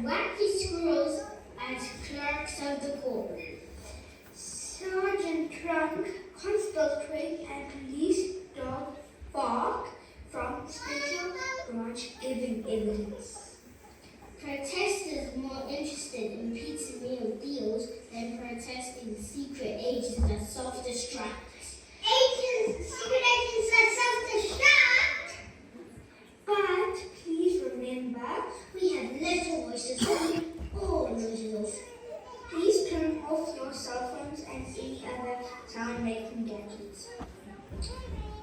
wacky squirrels as clerks of the court. Sergeant Trunk, Constable Twig, and police dog Bark from Special Branch giving evidence. Protesters more interested in pizza meal deals than protesting secret agents that self-destruct. Secret agents that self-destruct? But please remember, we have little voices and all noises. Please turn off your cell phones and any other sound-making gadgets.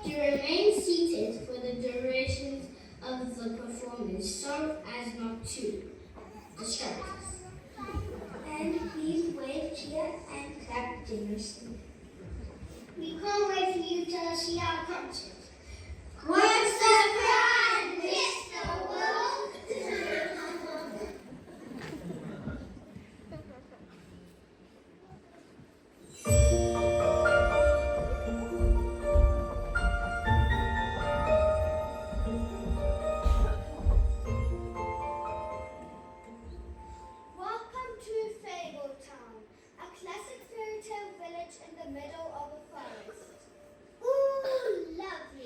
You remain seated for the duration of the performance so as not to distract us. And please wave, cheer, and clap generously. We can't wait for you to see our concert. What's the plan, Mr. Wolf? Welcome to Fabletown, a classic fairy tale village in the middle of a forest. Ooh, lovely.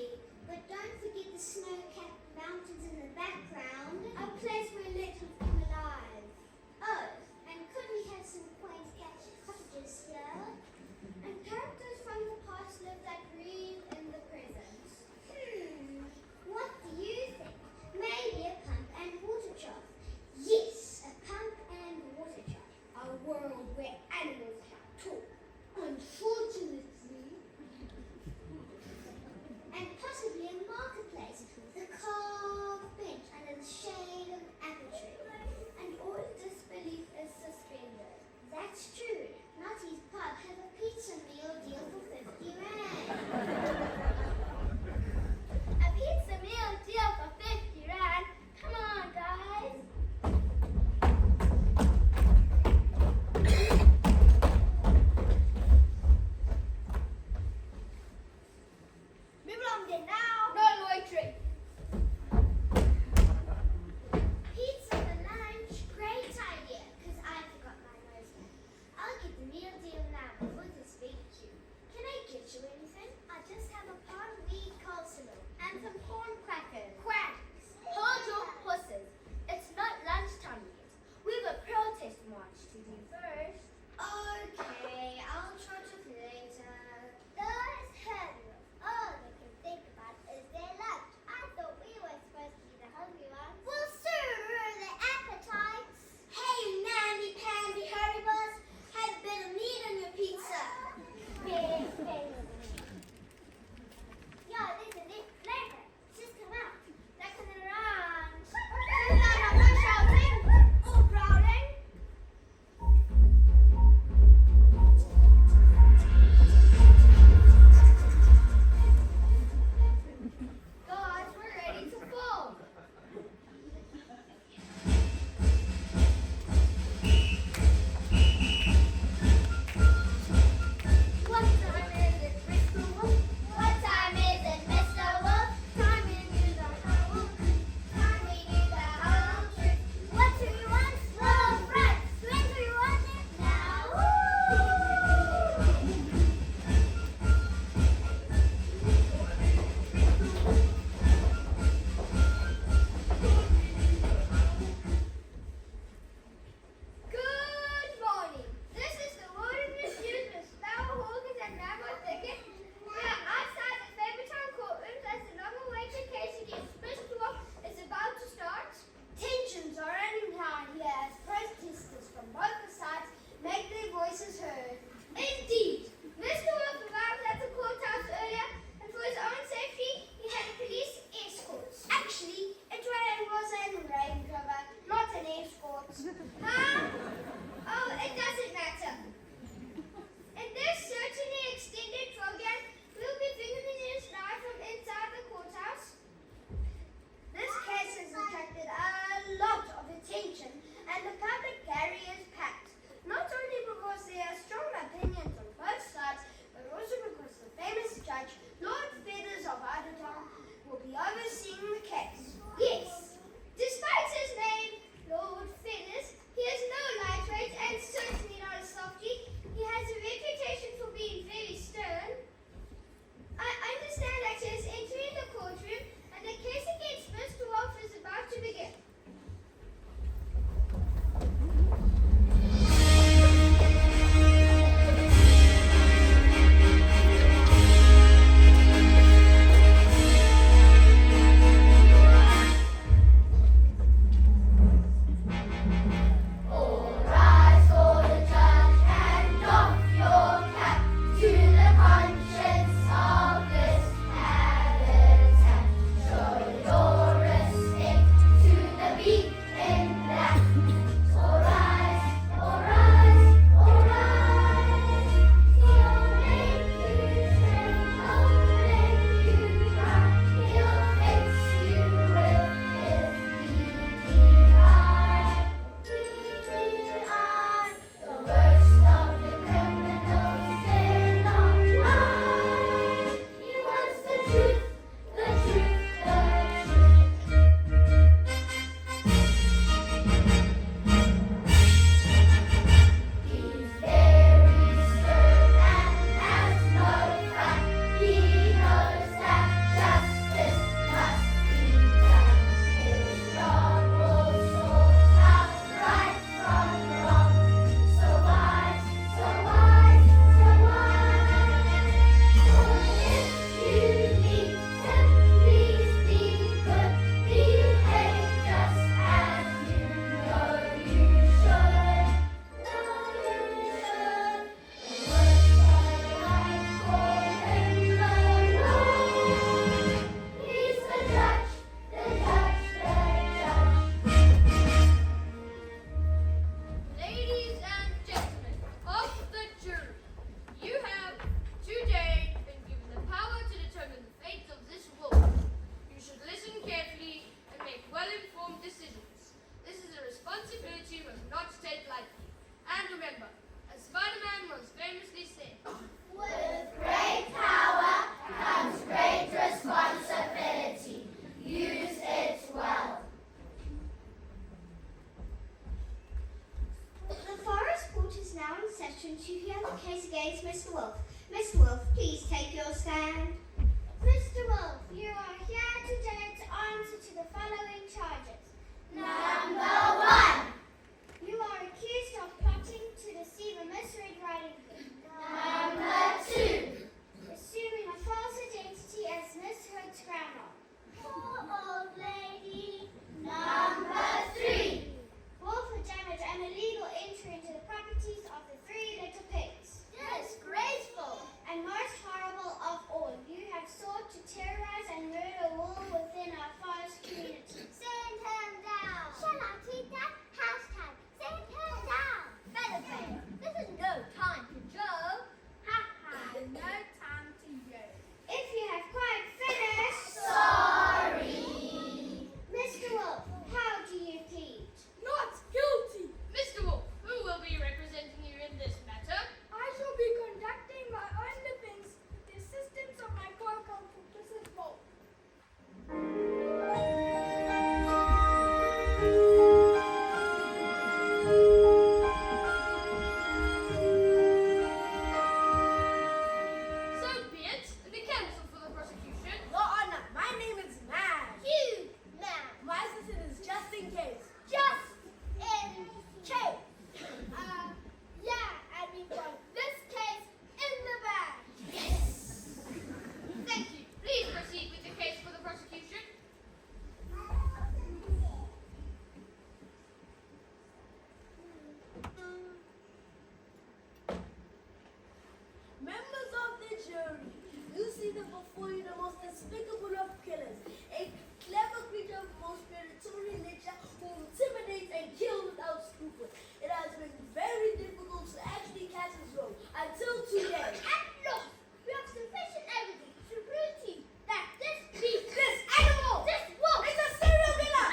before you the most despicable of killers, a clever creature of most predatory nature who intimidates and kills without scruples. It has been very difficult to actually catch his role until today. At last, we have sufficient evidence to prove to you that this beast, This animal this wolf, is a serial killer!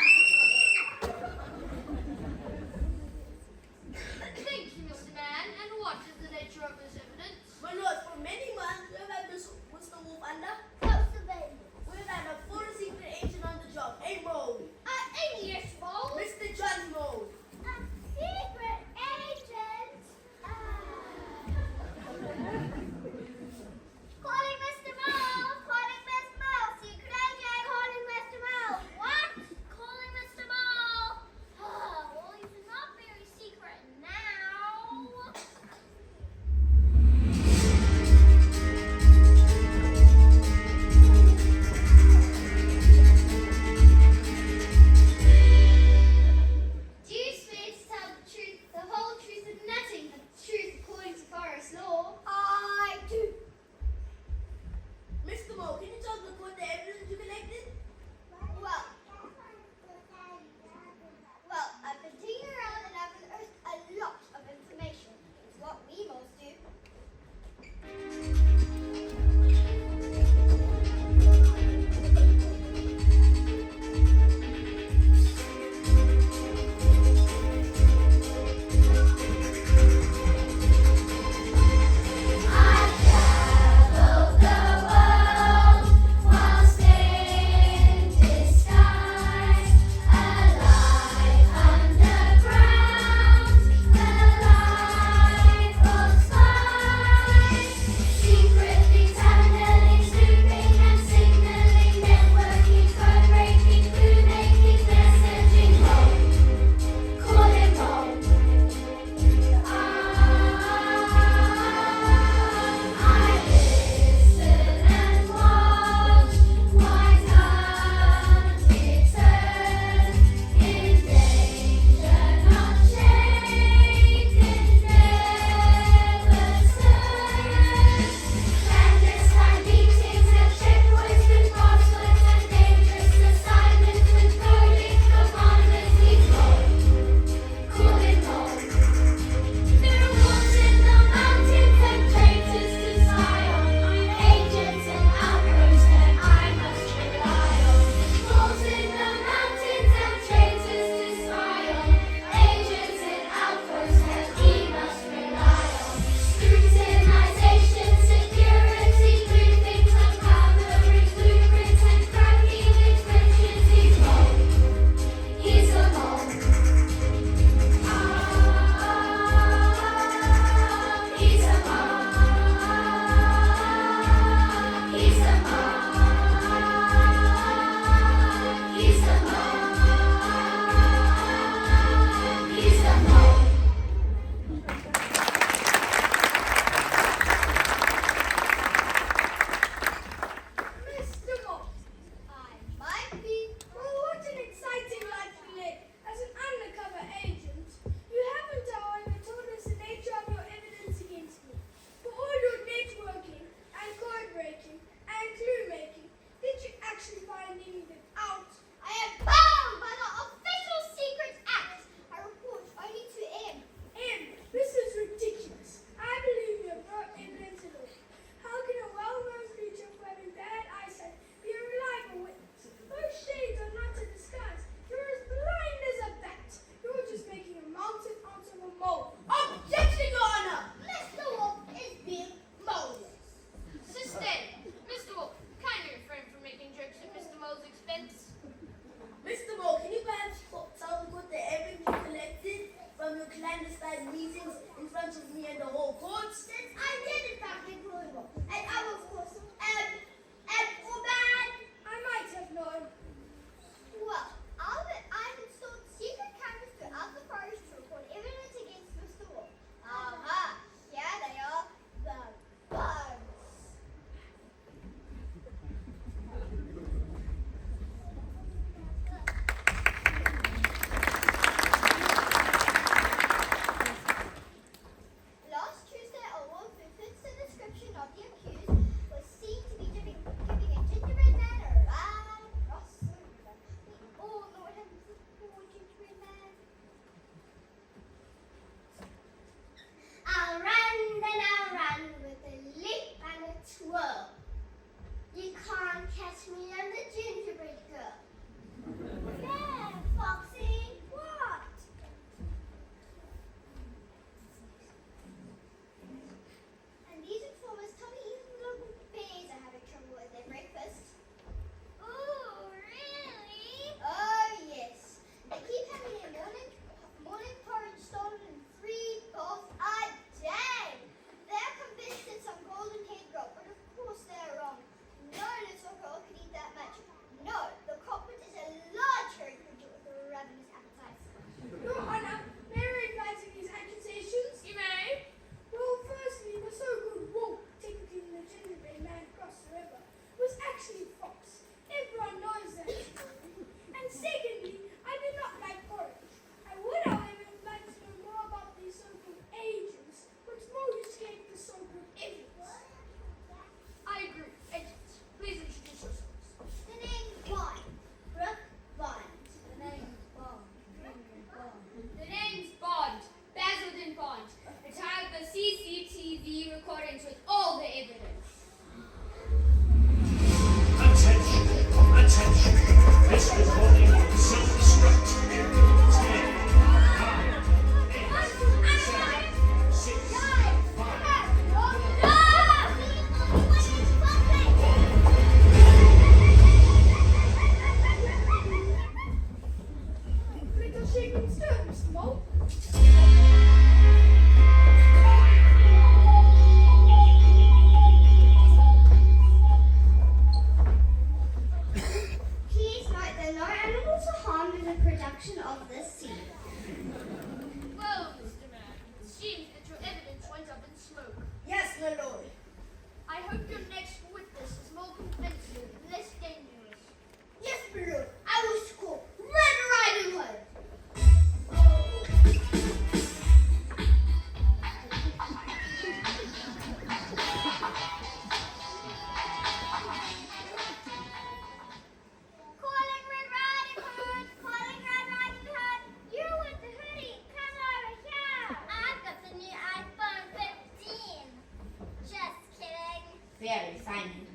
Thank you, Mr. Man. And what is the nature of this evidence? My lord, for many months we've had Mr. Wolf under close surveillance. We've had a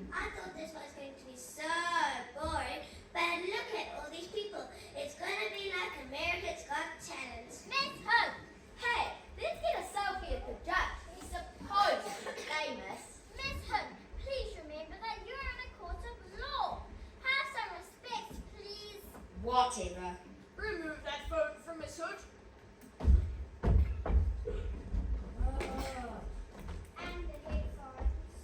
I thought this was going to be so boring, but look at all these people. It's going to be like America's Got Talent. Miss Hope! Hey, let's get a selfie of the judge. He's supposed to be famous. Miss Hope, please remember that you're in a court of law. Have some respect, please. Whatever. Remove that phone from Miss Hood. And the headphones.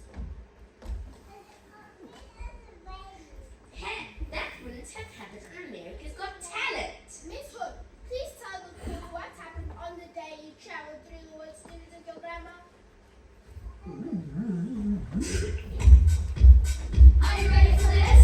Hey, that wouldn't have happened on America's Got Talent. Miss Hood, please tell the court what happened on the day you traveled through the woods to visit your grandma. Are you ready for this?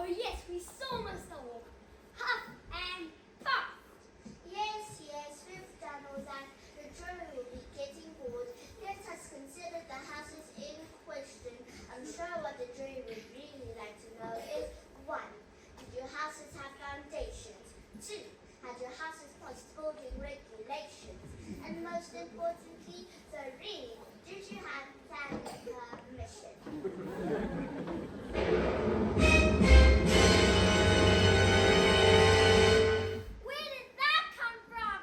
Oh yes, we saw Mr. Wolf. Huff and puff. Yes, we've done all that. The jury will be getting bored. Let us consider the houses in question. I'm sure what the jury would really like to know is 1. Did your houses have foundations? 2. Had your houses passed building regulations? And most importantly, 3. Did you have planning permission? Where did that come from?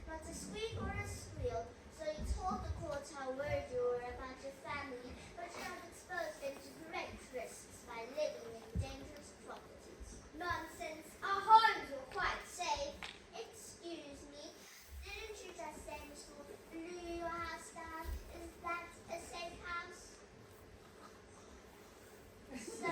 Not a squeak or a squeal. So you told the court how worried you were about your family, but you have exposed them to great risks by living in dangerous properties. Nonsense. Our homes were quite safe. Excuse me. Didn't you just say Mr. Wolf blew your house down? Is that a safe house? So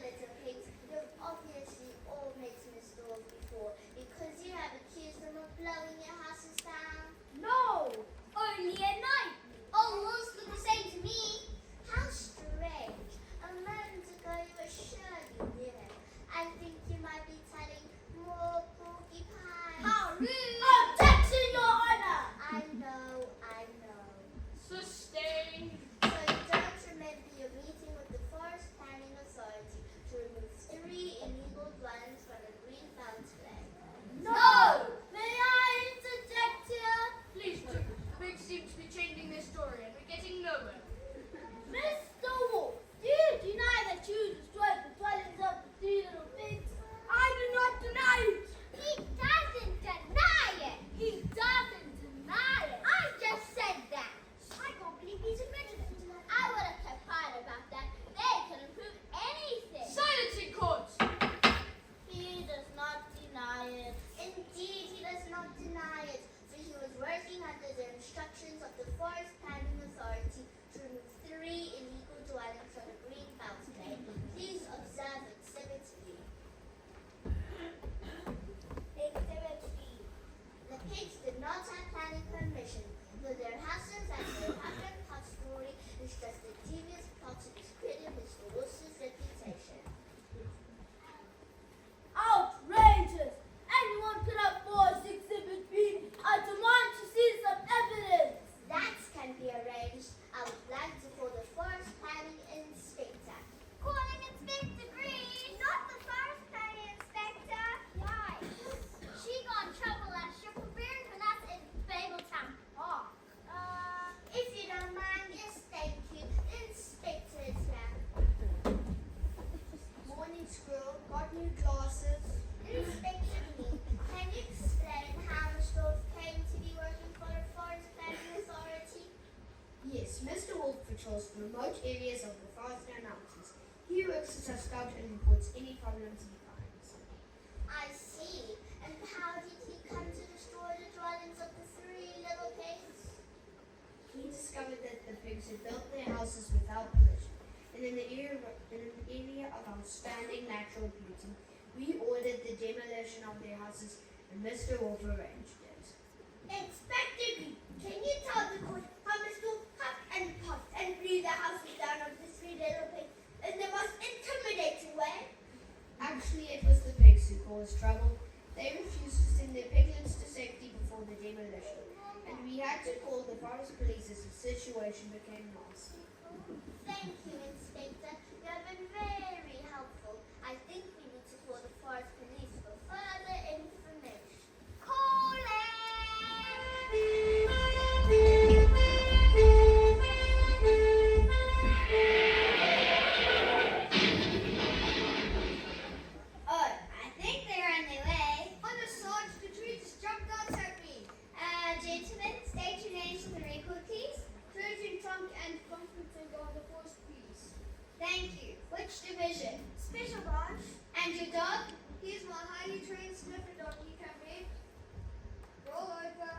little pigs, you've obviously all met Mr. Wolf before because you have accused him of blowing your houses down. No, only at night. All wolves look the same to me. How strange. A moment ago you were sure you knew him. I think you might be telling more porcupines. How rude! Objection, Your Honor! I know. Sustained. So you don't remember your meeting with the Forest Planning Authority to remove 3 illegal dwellings from the Greenbelt Glen? No! May I interject here? Please do. The pigs seem to be changing their story and we're getting nowhere. Mr. Wolf, do you deny that you destroyed the dwellings of the 3 little pigs? I do not deny it. He doesn't deny it. He doesn't deny it. I just said that. I can't believe he's admitted it. I would have kept quiet about that. They couldn't prove anything. Silence in court! He does not deny it. Indeed, he does not deny it, for he was working under the instructions of the Forest Planning Authority to remove 3 illegal dwellings from the Greenbelt Glen. Please observe Exhibit B. Exhibit B. The pigs did not have planning permission, though their houses and their public pot story is just a devious plot to discredit Mr. Wolf's reputation. Outrageous! Anyone could have forged Exhibit B. I demand to see some evidence. That can be arranged. I would like to call the Forest Planning Inspector. Calling Inspector Green, not the Forest Planning Inspector. Why? She got in trouble last year for burying us in Babeltown Park. If you don't mind, yes, thank you. The inspector is here. Morning, Squirrel. Got new glasses. Inspector Green, can you explain how Mr. Wolf came to be working for the Forest Planning Authority? Yes, Mr. Wolf patrols the remote areas of the forest and mountains. He works as a scout and reports any problems he finds. I see. And how did he come to destroy the dwellings of the 3 little pigs? He discovered that the pigs had built their houses without permission, and in an area of outstanding natural beauty, we ordered the demolition of their houses, and Mr. Wolf arranged it. Inspector Green, can you tell the court how Mr. Wolf huffed and puffed and blew the houses down of the 3 little pigs in the most intimidating way? Actually, it was the pigs who caused trouble. They refused to send their piglets to safety before the demolition, and we had to call the forest police as the situation became nasty. Thank you, Inspector. You have been very helpful. I think we need to call the forest police for further information. Call Oh, I think they're on their way. On the Sarge, the tree just jumped out at me. Gentlemen, state your names for the record, please. Trojan Trunk and Conferencing on the Forest Police. Thank you. Which division? Special branch. And your dog? Here's my highly trained sniffer dog. He can be. Roll over.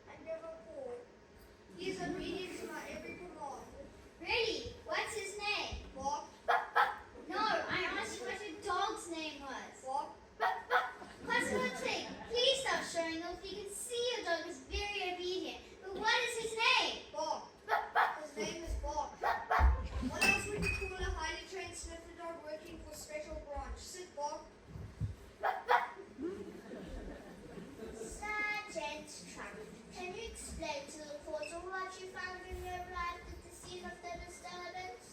And never fall. He's obedient to my every command. Really? What's his name? Walk, No, I asked you what your dog's name was. walk. Possible thing. Please stop showing off. You can see your dog is start working for Special Branch. Sit, Bob. Sergeant Trump, can you explain to the court all what you found when you arrived at the scene of the disturbance?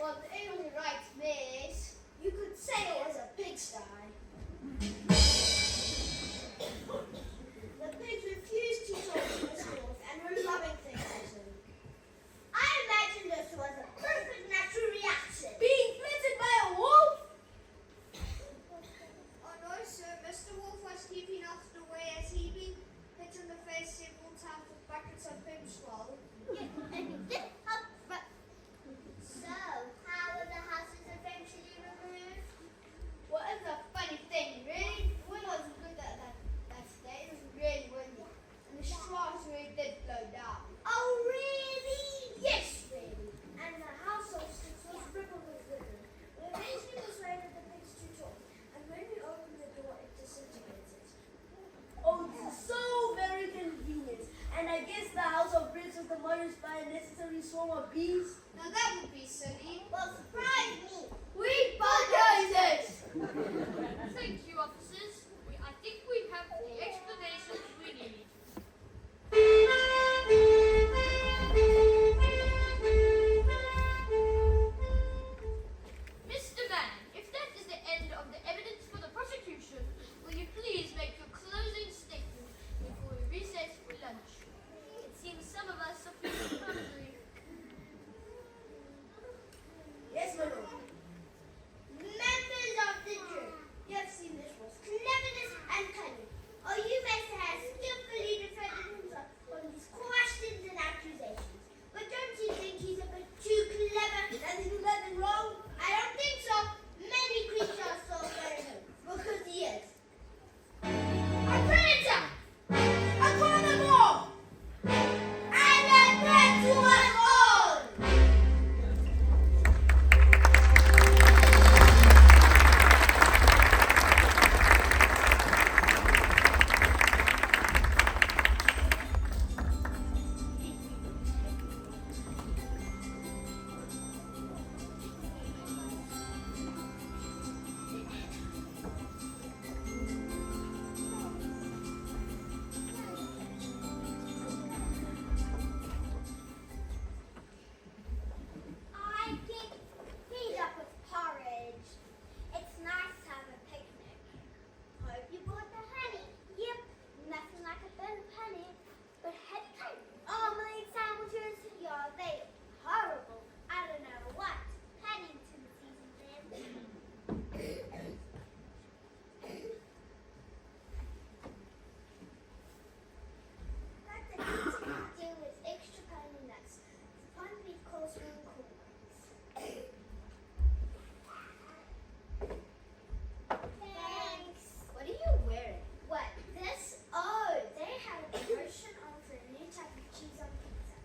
Well, the only right, miss. You could say it was a pigsty. The pigs refused to talk to Miss Wolf and were loving things at him. I imagine this was a perfect natural reaction. Being bitten by a wolf? Oh no, sir. Mr. Wolf was keeping out of the way as he been hit in the face several times with buckets of pig swallow. So, how were the houses eventually removed? Well, it's a funny thing, really. The wind wasn't good that day. It was really windy. And the straws really did blow down. Oh, really? Yes, really. And the household was riddled with litter. We eventually persuaded the pigs to talk, and when we opened the door, it disintegrated. Oh, this is so very convenient. And I guess the house of Brits was demolished by a necessary swarm of bees. Now that would be silly. Well, surprise me! We bulldoze it! Thank you, officers. I think we have the explanations we need. Mr. Mann, if that is the end of the evidence for the prosecution, will you please make your closing statement before we recess for lunch? It seems some of us are feeling hungry. Yes, my lord. Members of the jury, you have seen this was cleverness and cunning, or you may say has skillfully defended himself from these questions and accusations. But don't you think he's a bit too clever? Does he do nothing wrong? I don't think so. Many creatures so very good, because he is a predator, a carnivore, and a threat to us all. I get feed up with porridge. It's nice to have a picnic. Hope you brought the honey. Yep, nothing like a bit of honey. But have you tried omelette sandwiches? Yeah, they horrible. I don't know what Paddington seasoned them. Got the pizza deal with extra pony nuts. Fun beef coleslaw and cool ones. Thanks. What are you wearing? What? This? Oh, they have a promotion on for a new type of cheese on pizza.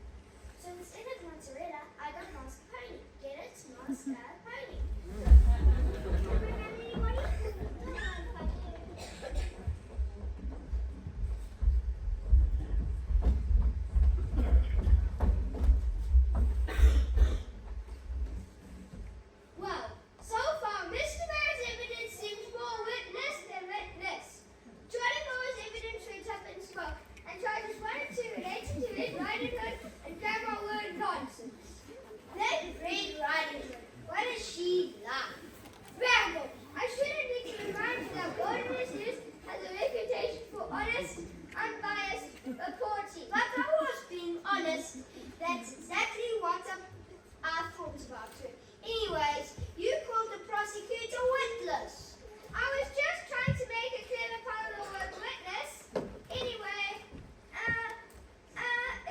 So instead of mozzarella, I got mascarpone. Get it? Mascarpone. Well, so far, Mr. Mayor's evidence seems more witness than witness. Johnny Moore's evidence went up in smoke, and charges 1 and 2 related to Red Riding Hood and Grandma were nonsense. Then Red Riding Hood, what is she like? Ramble! I shouldn't need to remind you that Wilderness News has a reputation for honest, unbiased reporting. But I was being honest. That's exactly what I thought about it. Anyways, you called the prosecutor witless. I was just trying to make a clever pun on the word witness. Anyway,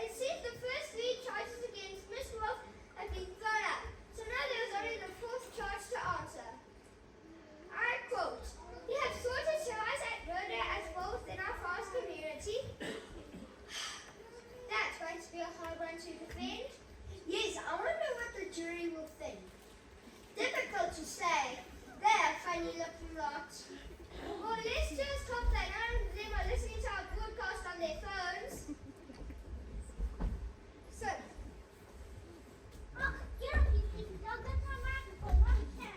it seems the first 3 charges against Miss Wolf have been thrown out. So now there's only the 4th charge to answer. I quote, "You have sought to show us at murder as both in our fast community." That's going to be a hard one to defend. Yes, I wonder what the jury will think. Difficult to say. They're a funny looking lot. Well, let's just hope that none of them are listening to our broadcast on their phones. So, Oh, get up, you think they'll get my microphone right here.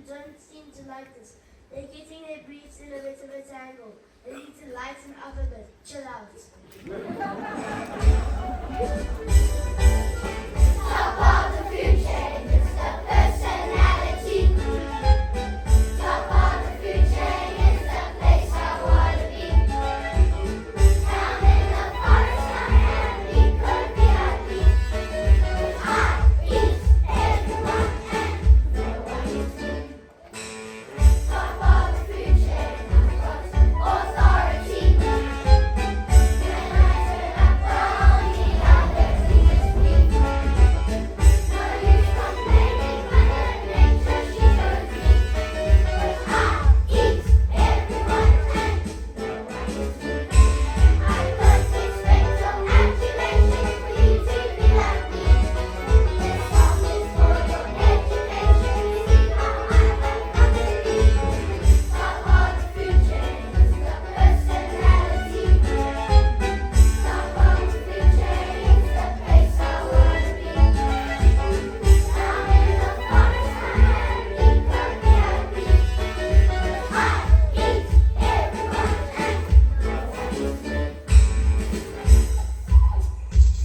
don't seem to like this. They're getting their briefs in a bit of a tangle. They need to lighten up a bit. Chill out. Top of the food chain is the personality. Top of the food chain is the place I wanna be. Down in the forest I am, we could be happy. I eat everyone and no one eats me. Top of the food chain, I've got authority. When I turn up, all the others leave it to me. No use complaining when the nature she shows me. I eat everyone and no one eats me. I don't expect your accusations for you to be happy. This song is for your education. See how I have come to be. Top of the food chain is the personality. Top of the food chain is the place I wanna be. Down in the forest I am, we could be happy. I eat everyone and no one eats me.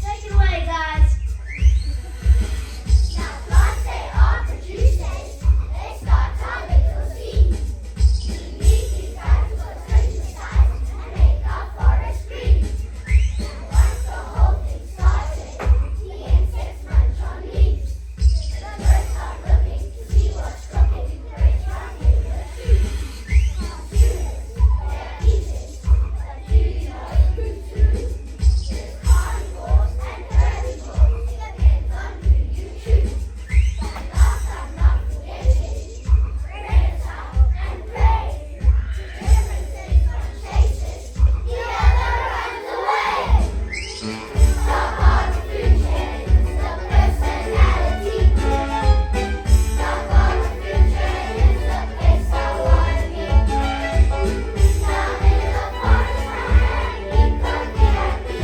Take it away, guys. Now plants they are producing, they start our little seeds. We need these guys for countryside and make our forest green. Once the whole thing started, the insects munch on leaves. The birds are looking to see what's cooking, they try to hear the truth. They're eating, but do you know who's who? There's carnivores and herbivores, depends on who you choose. And last I'm not forgetting, predator and prey. Different things are chasing, the other runs away. Top of the food chain is the personality. Top of the food chain is the place I wanna be. Down in the forest I am, we could be happy.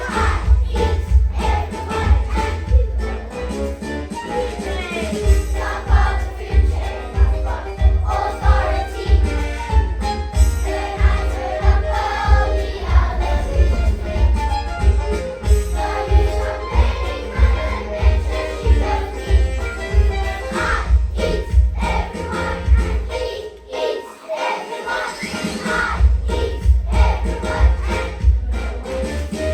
I eat everyone and no one eats me. Top of the food chain, I've got authority. When I turn up, all the others leave it to me. No use complaining when the nature she shows me. I eat everyone and he eats everyone. I eat everyone and no one eats me.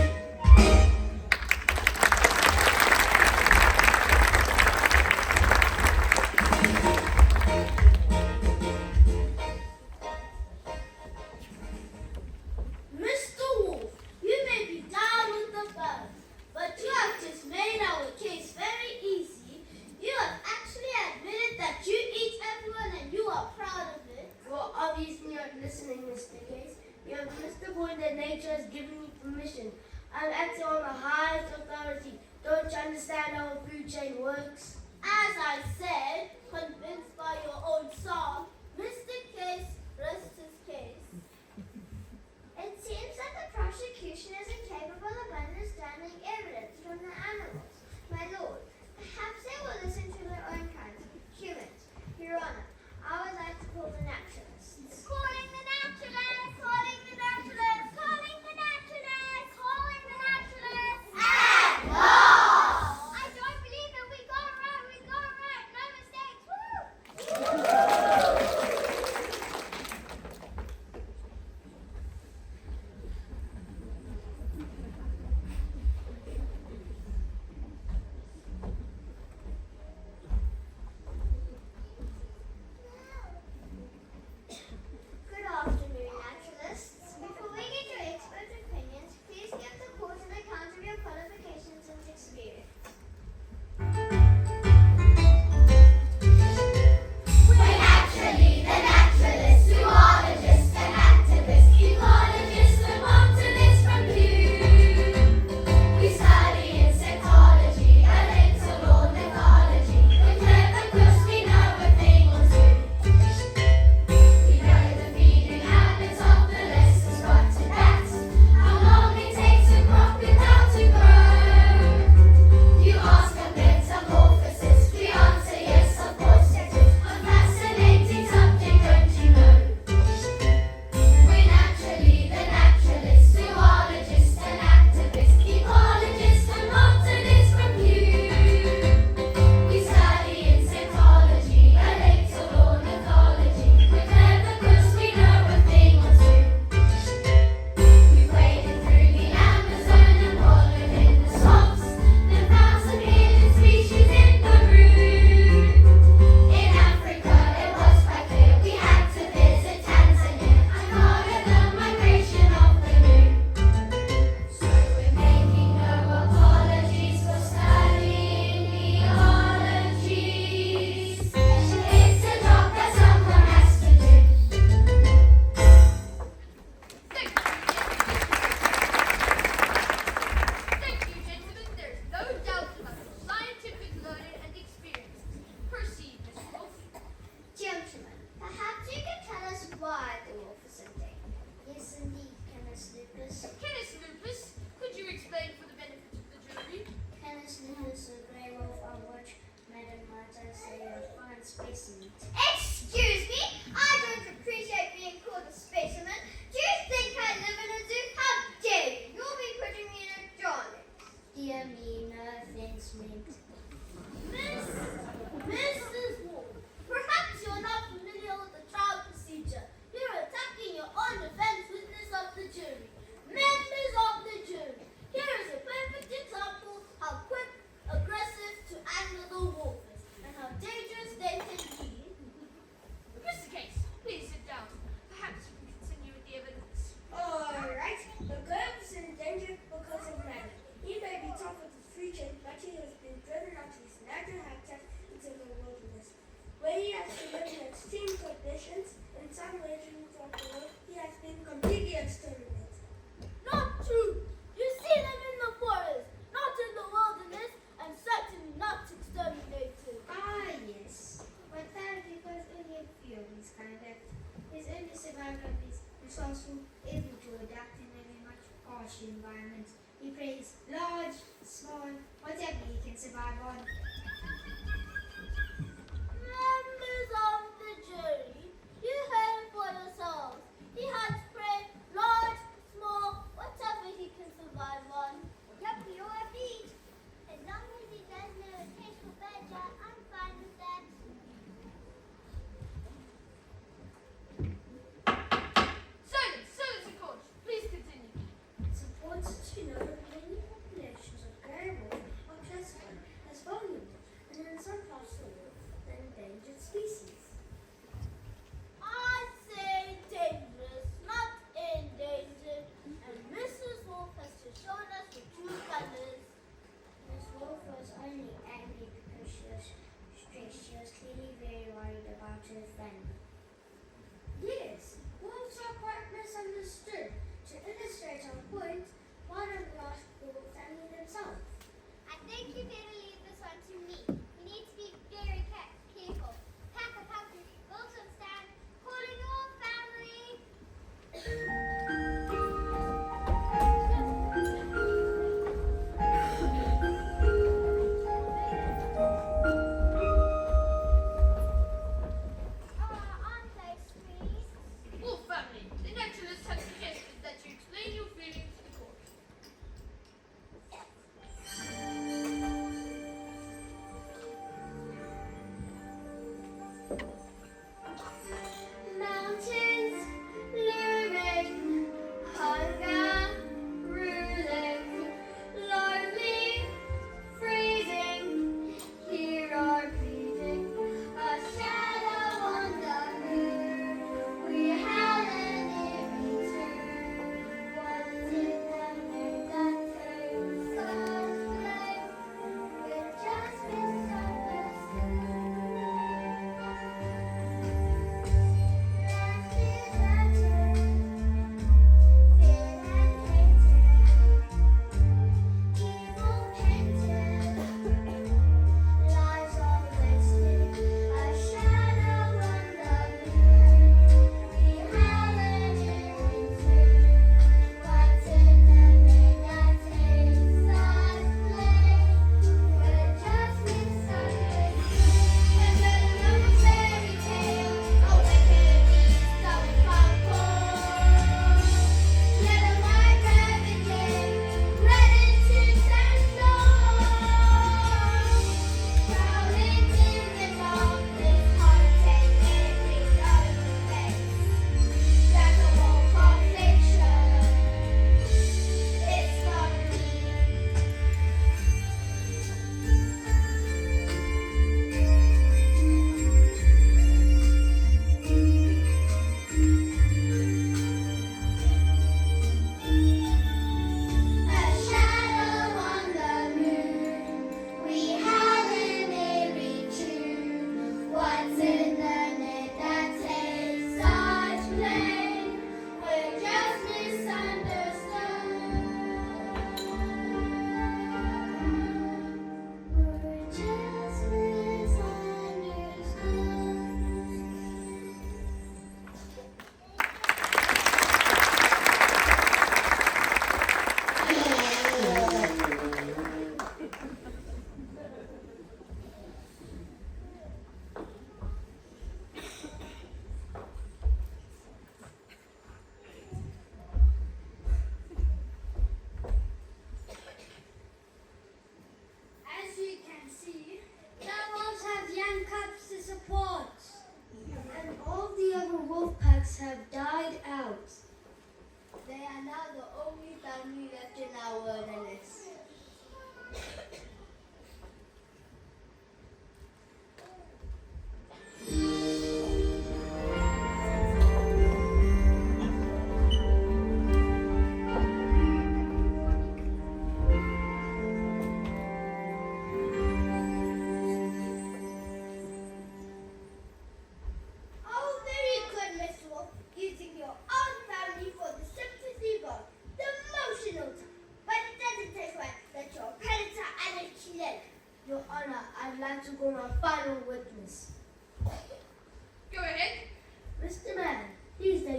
Mr. Wolf, you may be down with the birds, but you have just made our case very easy. You have actually admitted that you eat everyone and you are proud of it. Well, obviously not listening, Mr. Case. You have missed the point that nature has given me permission. I'm acting on the highest authority. Don't you understand how a food chain works? As I said, convinced by your own song, Mr. Case rests his case. It seems that the prosecution is incapable of understanding evidence from the animals. My lord, perhaps they will listen to their own kind, humans. Your Honor, I would like to call the naturalists. Calling the naturalists! Calling the naturalists! Calling the naturalists! Calling the naturalists! At last! I don't believe it! We got it right! We got it right! No mistakes! Woo! Jacob is resourceful, able to adapt in a much harsh environment. He prays large, small, whatever he can survive on. Members of the jury, you heard for yourselves. He had prayed large, small, whatever he can survive on. Yep, we all agreed. As long as he does know a taste for badger, I'm fine with that. Silence! Silence in court! Please continue. It's important to know that many populations of gray wolf are classified as vulnerable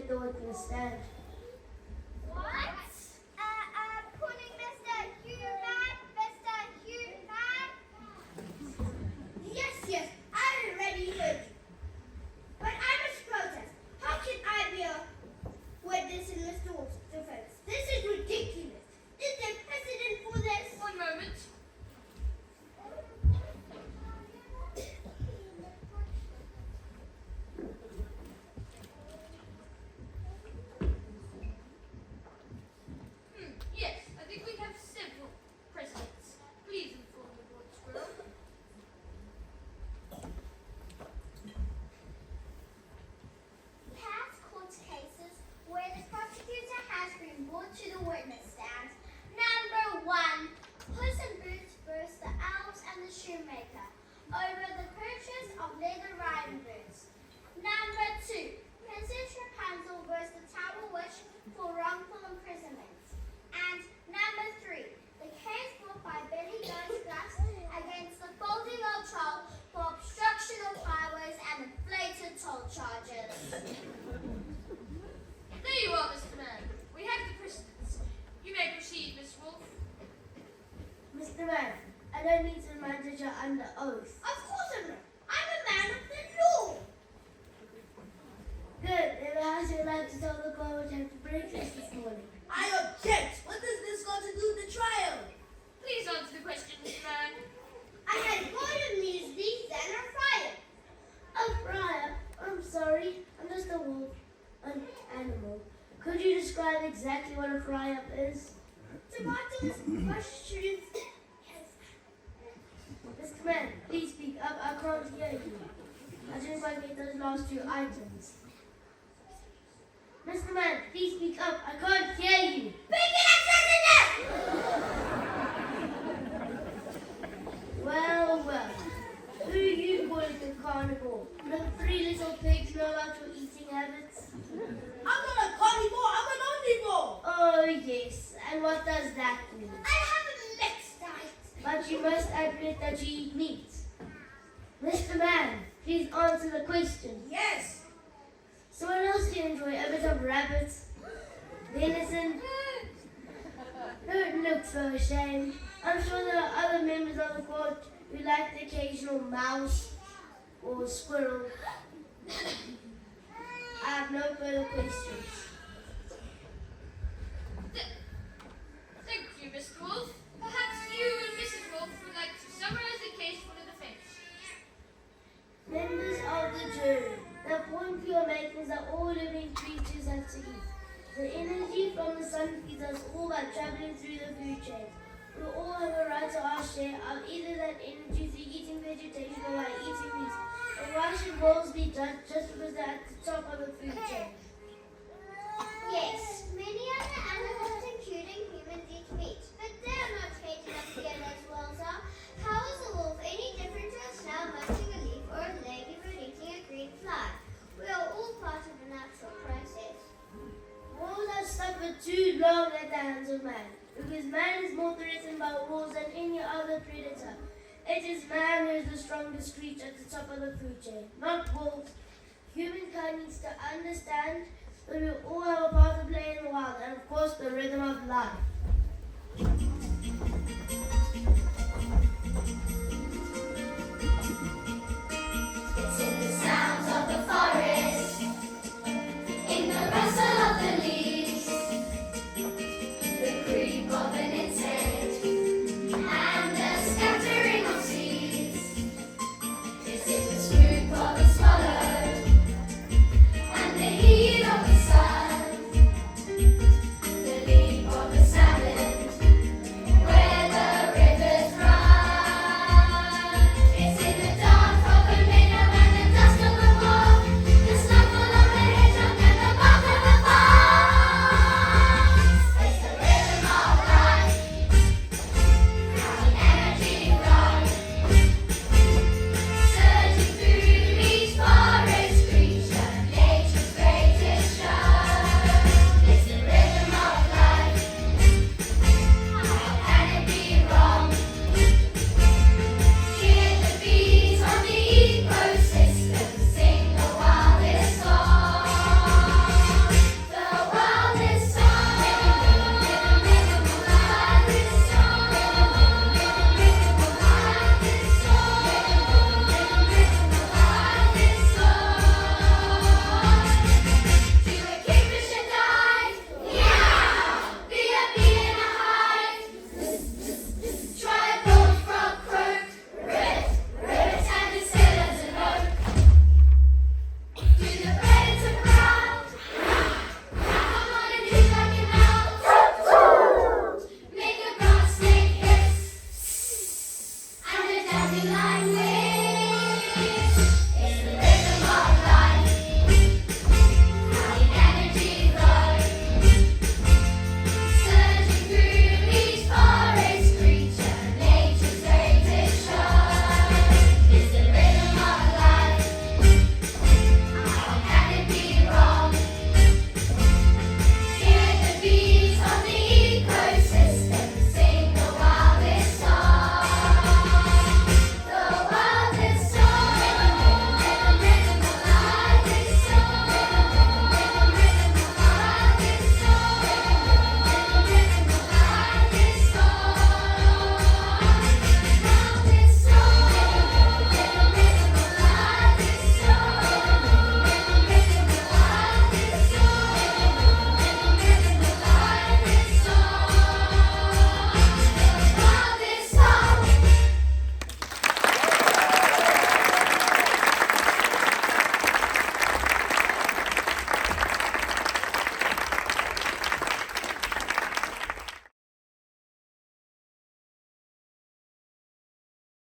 at the witness stand. What? Putting Mr. Human? Mr. Human? Yes, I already heard you. But I must protest. How can I be a witness in Mr. Wolf's defense? This is ridiculous. Is there precedent for this? One moment. Yes, I think we have several precedents. Please inform the board, Squirrel. Past court cases where the prosecutor has been brought to the witness stand. Number 1, Puss in Boots versus the Elves and the Shoemaker over the purchase of leather riding boots. Number 2, Princess Rapunzel versus the Tower Witch for wrongful imprisonment. And number 3, the case brought by Billy Ghostbusters against the Folding Old Troll for obstruction of highways and inflated toll charges. There you are, Mr. Man. We have the precedents. You may proceed, Miss Wolf. Mr. Man, I don't need to remind that you're under oath. Of course I'm not. I'm a man of the law. Good. Then how's your like to tell the court what you have to breakfast this morning? I object. What does this got to do with the trial? Please answer the question, Mr. Man. I had boiled muesli, then a fryer. A fryer? I'm sorry. I'm just a wolf. An animal. Could you describe exactly what a fry-up is? Tomatoes, mushrooms. Mr. Man, please speak up. I can't hear you. I didn't quite get those last 2 items. Mr. Man, please speak up. I can't hear you. Well. Who are you calling a carnivore? The 3 little pigs know about your eating habits? I'm not a carnivore, I'm an omnivore. Oh, yes. And what does that mean? I have a mixed diet. But you must admit that you eat meat. Mr. Man, please answer the question. Yes. Someone else can enjoy a bit of rabbit, venison. Don't look so ashamed. I'm sure there are other members of the court who like the occasional mouse or squirrel. I have no further questions. Thank you, Mr. Wolf. Perhaps you and Mrs. Wolf would like to summarize the case for the defense. Members of the jury, the point you are making is that all living creatures have to eat. The energy from the sun feeds us all by traveling through the food chain. We all have a right to our share of either that energy through eating vegetation or by eating meat. But why should wolves be judged just because they're at the top of the food chain? Yes, many other animals, including humans, eat meat, but they are not treated as scared as wolves are. How is a wolf any different to a snail munching a leaf or a ladybird eating a green fly? We are all part of the natural process. Wolves have suffered too long at the hands of man, because man is more threatened by wolves than any other predator. It is man who is the strongest creature at the top of the food chain, not wolves. Humankind needs to understand that we all have a part to play in the wild, and of course the rhythm of life.